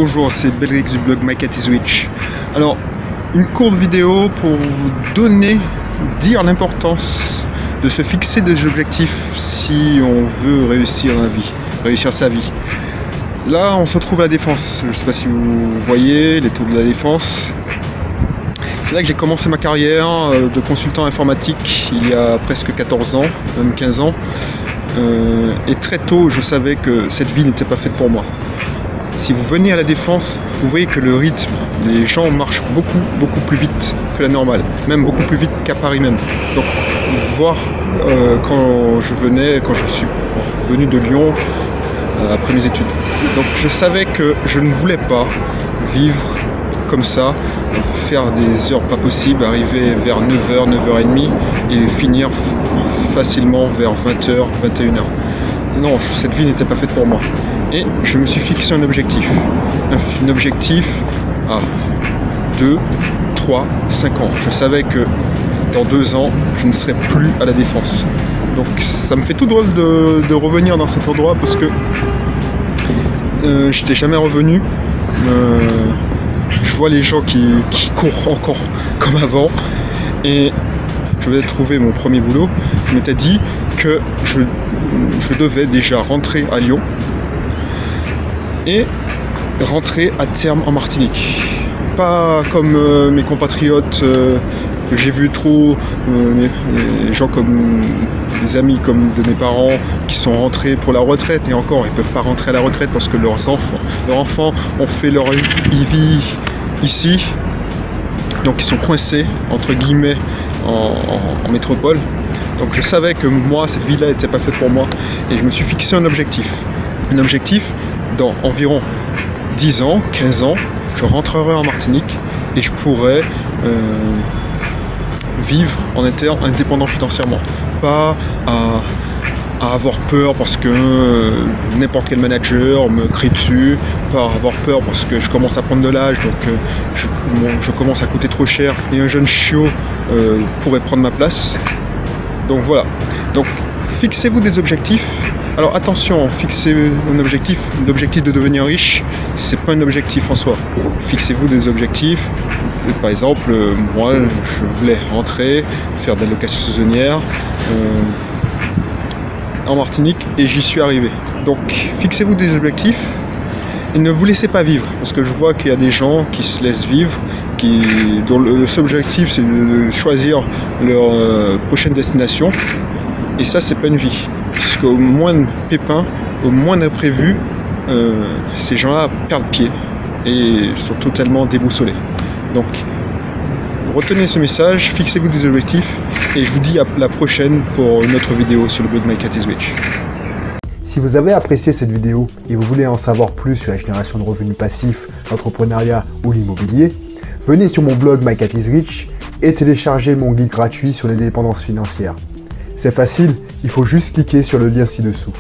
Bonjour, c'est Belrix du blog My Cat is Rich. Alors, une courte vidéo pour vous dire l'importance de se fixer des objectifs si on veut réussir dans la vie, réussir sa vie. Là, on se trouve à la Défense. Je ne sais pas si vous voyez les tours de la Défense. C'est là que j'ai commencé ma carrière de consultant informatique il y a presque 14 ans, même 15 ans. Et très tôt, je savais que cette vie n'était pas faite pour moi. Si vous venez à la Défense, vous voyez que le rythme, les gens marchent beaucoup plus vite que la normale, même beaucoup plus vite qu'à Paris même. Donc, voir quand je suis venu de Lyon après mes études. Donc, je savais que je ne voulais pas vivre comme ça, faire des heures pas possibles, arriver vers 9h, 9h30 et finir facilement vers 20h, 21h. Non, cette vie n'était pas faite pour moi. Et je me suis fixé un objectif. Un objectif à 2, 3, 5 ans. Je savais que dans 2 ans, je ne serai plus à la Défense. Donc ça me fait tout drôle de revenir dans cet endroit parce que je n'étais jamais revenu. Je vois les gens qui courent encore comme avant. Et je vais trouver mon premier boulot. Je m'étais dit que je devais déjà rentrer à Lyon et rentrer à terme en Martinique. Pas comme mes compatriotes que j'ai vu trop, les gens comme des amis comme de mes parents qui sont rentrés pour la retraite, et encore ils ne peuvent pas rentrer à la retraite parce que leurs enfants ont fait leur vie ici, donc ils sont coincés entre guillemets en métropole. Donc je savais que moi cette vie-là n'était pas faite pour moi et je me suis fixé un objectif. Un objectif, dans environ 10 ans, 15 ans, je rentrerai en Martinique et je pourrai vivre en étant indépendant financièrement. Pas à avoir peur parce que n'importe quel manager me crie dessus, pas avoir peur parce que je commence à prendre de l'âge, donc je commence à coûter trop cher et un jeune chiot pourrait prendre ma place. Donc voilà, donc fixez-vous des objectifs. Alors attention, fixez un objectif, l'objectif de devenir riche, c'est pas un objectif en soi. Fixez-vous des objectifs, par exemple, moi je voulais rentrer, faire de la location saisonnière en Martinique et j'y suis arrivé. Donc fixez-vous des objectifs et ne vous laissez pas vivre, parce que je vois qu'il y a des gens qui se laissent vivre, dont le seul objectif c'est de choisir leur prochaine destination, et ça c'est pas une vie. Puisqu'au moindre pépin, au moindre imprévu, ces gens-là perdent pied et sont totalement déboussolés. Donc, retenez ce message, fixez-vous des objectifs et je vous dis à la prochaine pour une autre vidéo sur le blog My Cat is Rich. Si vous avez apprécié cette vidéo et vous voulez en savoir plus sur la génération de revenus passifs, l'entrepreneuriat ou l'immobilier, venez sur mon blog My Cat is Rich et téléchargez mon guide gratuit sur les dépendances financières. C'est facile, il faut juste cliquer sur le lien ci-dessous.